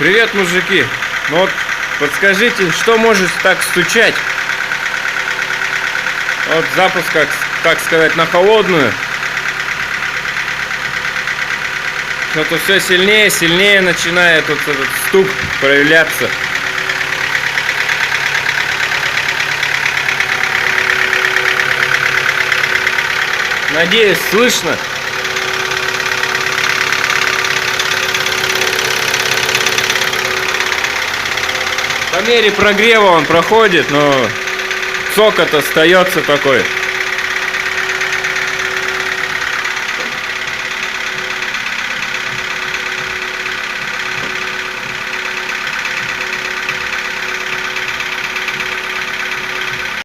Привет, мужики. Ну вот, подскажите, что может так стучать? Вот запуск, как сказать, на холодную. Что-то все сильнее, сильнее начинает вот этот стук проявляться. Надеюсь, слышно. По мере прогрева он проходит, но цокот остается такой.